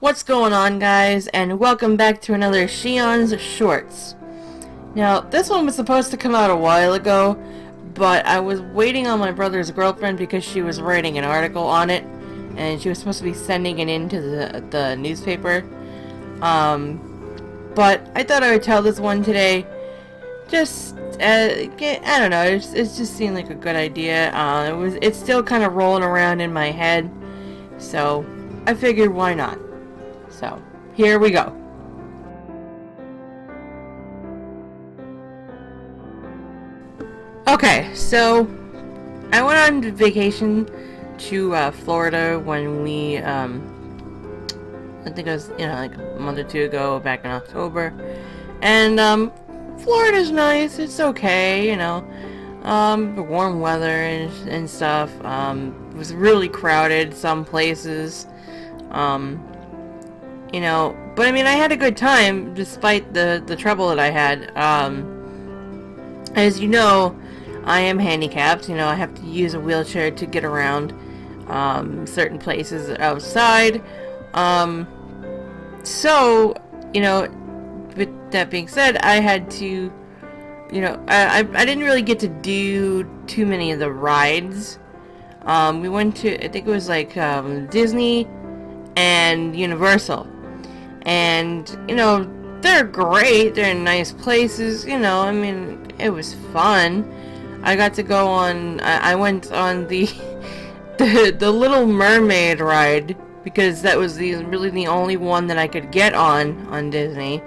What's going on, guys, and welcome back to another Xions Shorts. Now, this one was supposed to come out a while ago, but I was waiting on my brother's girlfriend because she was writing an article on it, and she was supposed to be sending it in to the newspaper. But I thought I would tell this one today. Just, I don't know, it just seemed like a good idea. It's still kind of rolling around in my head, so I figured why not. So, here we go. Okay, so I went on vacation to Florida when we, I think it was, like a month or two ago, back in October. And, Florida's nice, it's okay, warm weather and stuff. It was really crowded some places. But I mean, I had a good time despite the trouble that I had. As you know, I am handicapped. I have to use a wheelchair to get around certain places outside. So, with that being said, I had to, I didn't really get to do too many of the rides. We went to, I think it was like Disney and Universal. And, they're great. They're nice places. I mean, it was fun. I got to go on, I went on the the Little Mermaid ride because that was really the only one that I could get on Disney.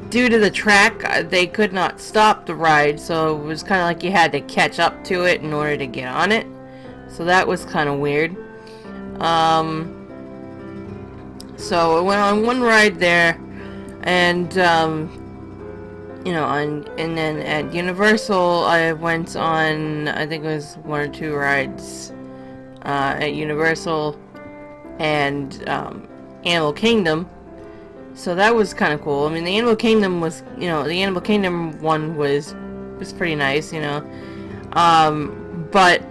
Due to the track, they could not stop the ride, so it was kind of like you had to catch up to it in order to get on it. So that was kind of weird. So I went on one ride there, and and then at Universal I went on, I think it was one or two rides at Universal and Animal Kingdom. So that was kind of cool. I mean, the Animal Kingdom was, the Animal Kingdom one was pretty nice, but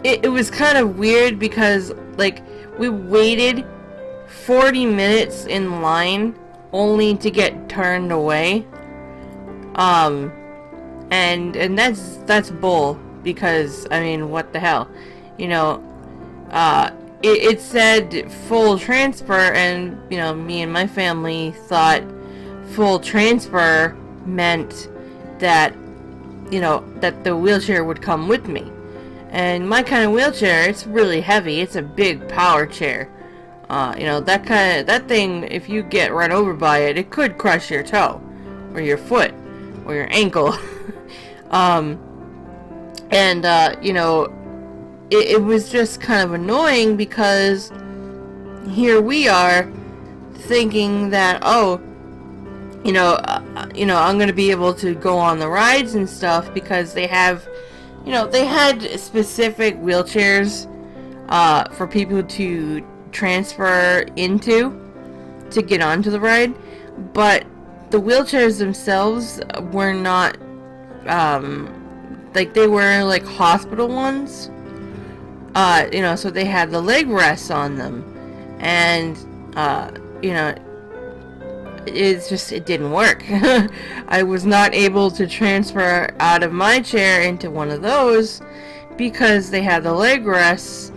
it was kind of weird because, like, we waited 40 minutes in line only to get turned away. And that's bull, because, I mean, what the hell? It said full transfer, and, me and my family thought full transfer meant that, that the wheelchair would come with me. And my kind of wheelchair, it's really heavy. It's a big power chair. That thing, if you get run over by it, it could crush your toe, or your foot, or your ankle. It was just kind of annoying because here we are thinking that, I'm going to be able to go on the rides and stuff because they have, they had specific wheelchairs for people to transfer into to get onto the ride, but the wheelchairs themselves were not, like, they were like hospital ones. So they had the leg rests on them, and, it didn't work. I was not able to transfer out of my chair into one of those because they had the leg rests,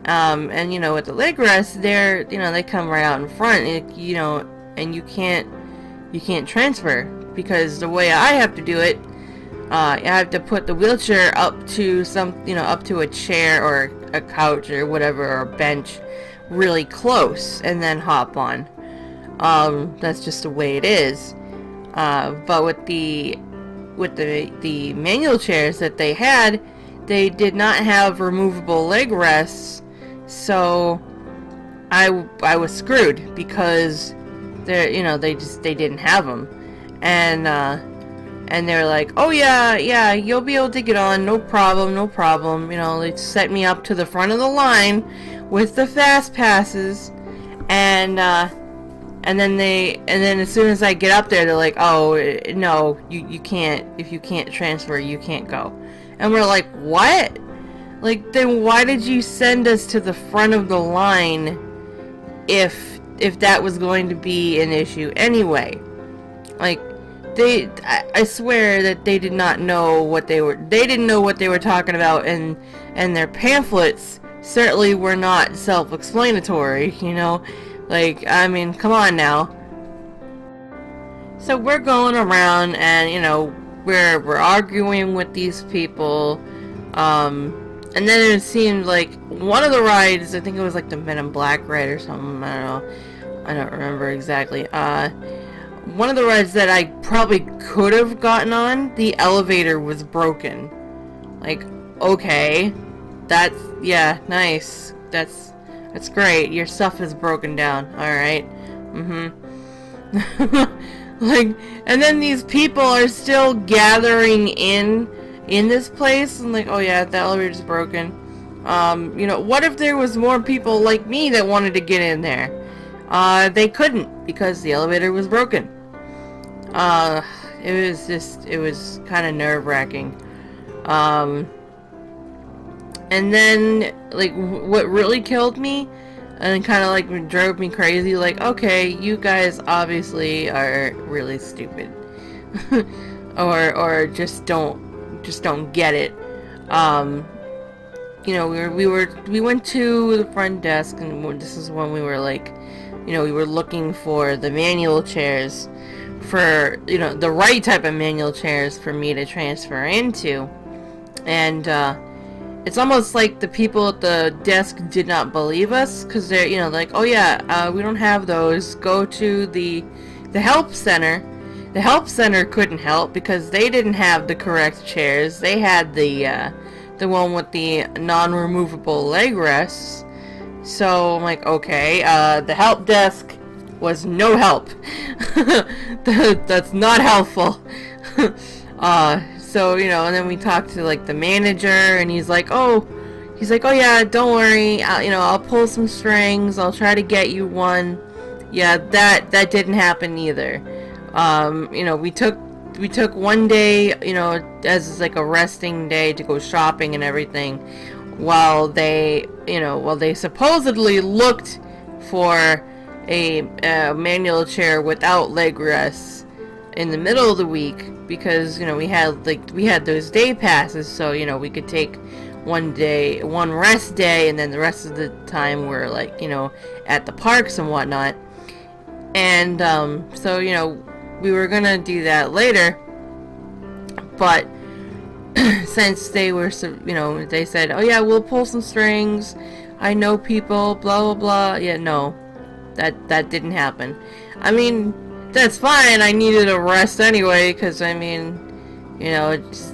and, with the leg rests, they come right out in front, and you can't transfer, because the way I have to do it, I have to put the wheelchair up to up to a chair or a couch or whatever, or a bench really close, and then hop on. That's just the way it is. But with the manual chairs that they had, they did not have removable leg rests, so I was screwed because they didn't have them, and they're like, oh yeah, you'll be able to get on, no problem. They set me up to the front of the line with the fast passes, and then as soon as I get up there, they're like, oh no, you can't, if you can't transfer, you can't go. And we're like, what? Like, then why did you send us to the front of the line if that was going to be an issue anyway? Like, I swear that they did not know what they didn't know what they were talking about, and their pamphlets certainly were not self-explanatory, you know? Like, I mean, come on now. So we're going around and, you know, we're arguing with these people, and then it seemed like one of the rides, I think it was like the Men in Black ride or something, I don't know, I don't remember exactly, one of the rides that I probably could have gotten on, the elevator was broken. Like, okay, that's, yeah, nice, that's great, your stuff is broken down, alright, like, and then these people are still gathering in this place, and like, oh yeah, the elevator's broken. You know, what if there was more people like me that wanted to get in there? They couldn't, because the elevator was broken. It was kind of nerve-wracking. And then, like, what really killed me, and kind of like drove me crazy, like, okay, you guys obviously are really stupid. or just don't get it. You know, we went to the front desk, and this is when we were like, you know, we were looking for the manual chairs, for, you know, the right type of manual chairs for me to transfer into. And it's almost like the people at the desk did not believe us, because they're, you know, like, oh yeah, we don't have those, go to the help center. The help center couldn't help because they didn't have the correct chairs. They had the one with the non-removable leg rests. So I'm like, okay, the help desk was no help. That's not helpful. So, you know, and then we talked to like the manager, and he's like, oh yeah, don't worry, you know, I'll pull some strings, I'll try to get you one. Yeah, that didn't happen either. You know, we took one day, you know, as like a resting day to go shopping and everything, while they supposedly looked for a manual chair without leg rests in the middle of the week, because, you know, we had those day passes, so, you know, we could take one rest day, and then the rest of the time we're, like, you know, at the parks and whatnot. And so, you know, we were gonna do that later, but since they were, you know, they said, oh yeah, we'll pull some strings, I know people, blah blah blah. Yeah, no, that didn't happen. I mean, that's fine, I needed a rest anyway, because, I mean, you know, it's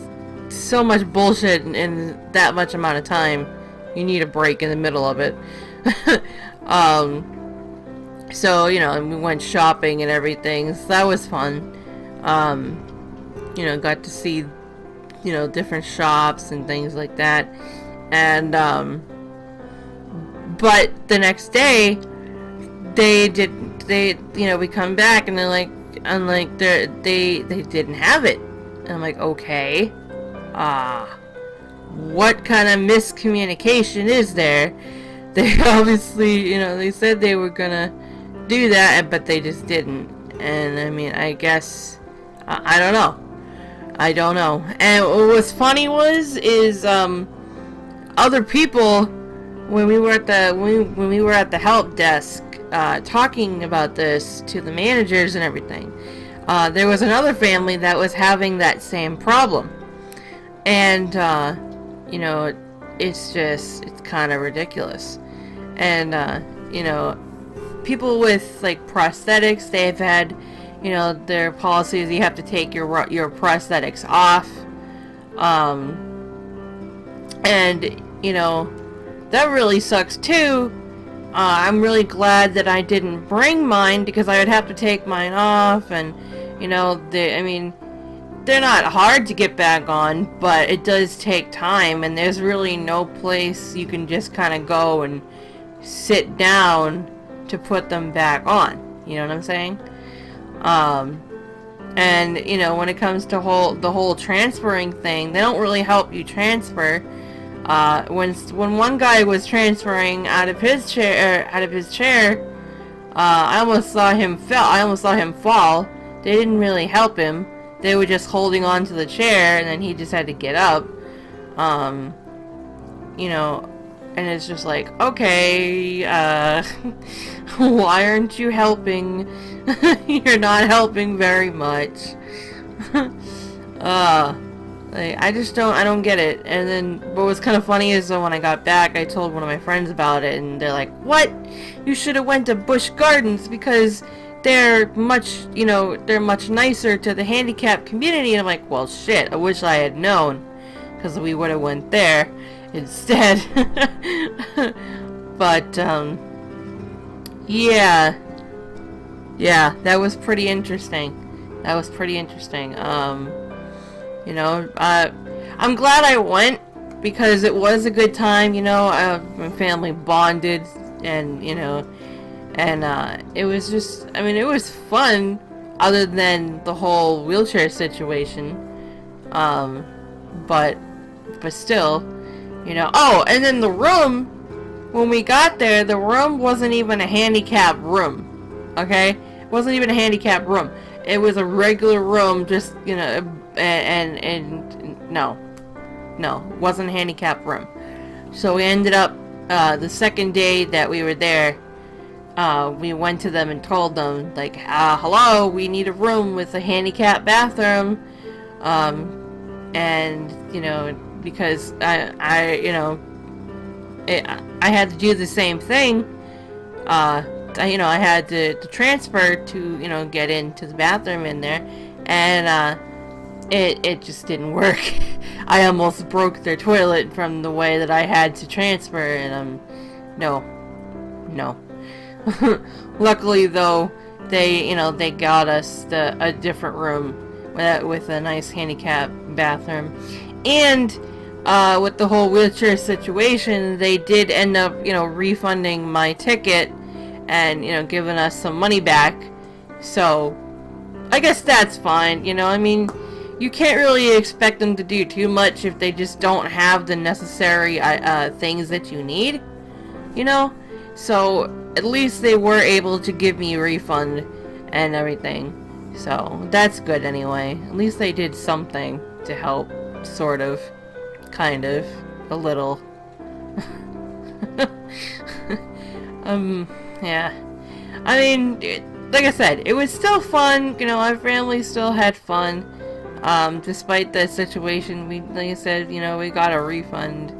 so much bullshit in that much amount of time. You need a break in the middle of it. So, you know, and we went shopping and everything, so that was fun. You know, got to see, you know, different shops and things like that. And, but the next day, you know, we come back and they're like, they didn't have it. And I'm like, okay, what kind of miscommunication is there? They obviously, you know, they said they were gonna do that, but they just didn't. And I mean, I guess, I don't know. And what was funny is other people, when we were at the help desk, talking about this to the managers and everything, there was another family that was having that same problem. And you know, it's kind of ridiculous. And you know, people with like prosthetics, they've had, you know, their policies, you have to take your prosthetics off, and, you know, that really sucks too. I'm really glad that I didn't bring mine, because I would have to take mine off, and, you know, I mean, they're not hard to get back on, but it does take time, and there's really no place you can just kind of go and sit down to put them back on. You know what I'm saying? And, you know, when it comes to the whole transferring thing, they don't really help you transfer. When one guy was transferring out of his chair, I almost saw him fall. They didn't really help him. They were just holding on to the chair, and then he just had to get up. You know, and it's just like, okay, why aren't you helping? You're not helping very much. Like, I don't get it. And then what was kind of funny is when I got back, I told one of my friends about it, and they're like, what? You should have went to Busch Gardens because they're much nicer to the handicapped community. And I'm like, well, shit, I wish I had known, because we would have went there instead. But, yeah, that was pretty interesting. You know, I'm glad I went, because it was a good time, you know. My family bonded, and, you know, and, it was just, I mean, it was fun, other than the whole wheelchair situation, but still, you know. Oh, and then the room, when we got there, the room wasn't even a handicap room, okay? It wasn't even a handicap room. It was a regular room, just, you know, and no, it wasn't a handicap room. So we ended up, the second day that we were there, we went to them and told them, like, hello, we need a room with a handicap bathroom, and, you know, because I had to do the same thing. You know, I had to transfer to, you know, get into the bathroom in there, and, it just didn't work. I almost broke their toilet from the way that I had to transfer, and, no. Luckily, though, they got us a different room with a nice handicap bathroom. And, with the whole wheelchair situation, they did end up, you know, refunding my ticket and, you know, giving us some money back. So, I guess that's fine, you know. I mean, you can't really expect them to do too much if they just don't have the necessary things that you need, you know. So at least they were able to give me a refund and everything, so that's good anyway. At least they did something to help, sort of, kind of, a little. Yeah, I mean, like I said, it was still fun, you know. Our family still had fun. Despite the situation, like I said, you know, we got a refund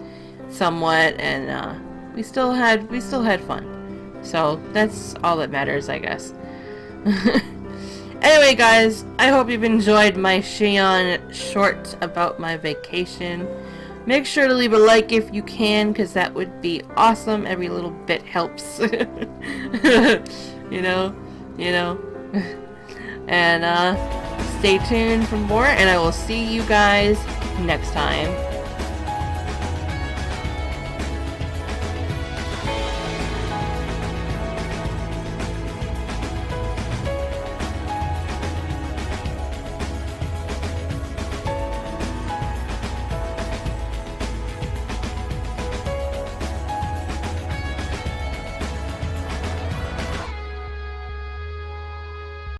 somewhat, and, we still had fun. So, that's all that matters, I guess. Anyway, guys, I hope you've enjoyed my Xion short about my vacation. Make sure to leave a like if you can, because that would be awesome. Every little bit helps. you know. And, stay tuned for more, and I will see you guys next time.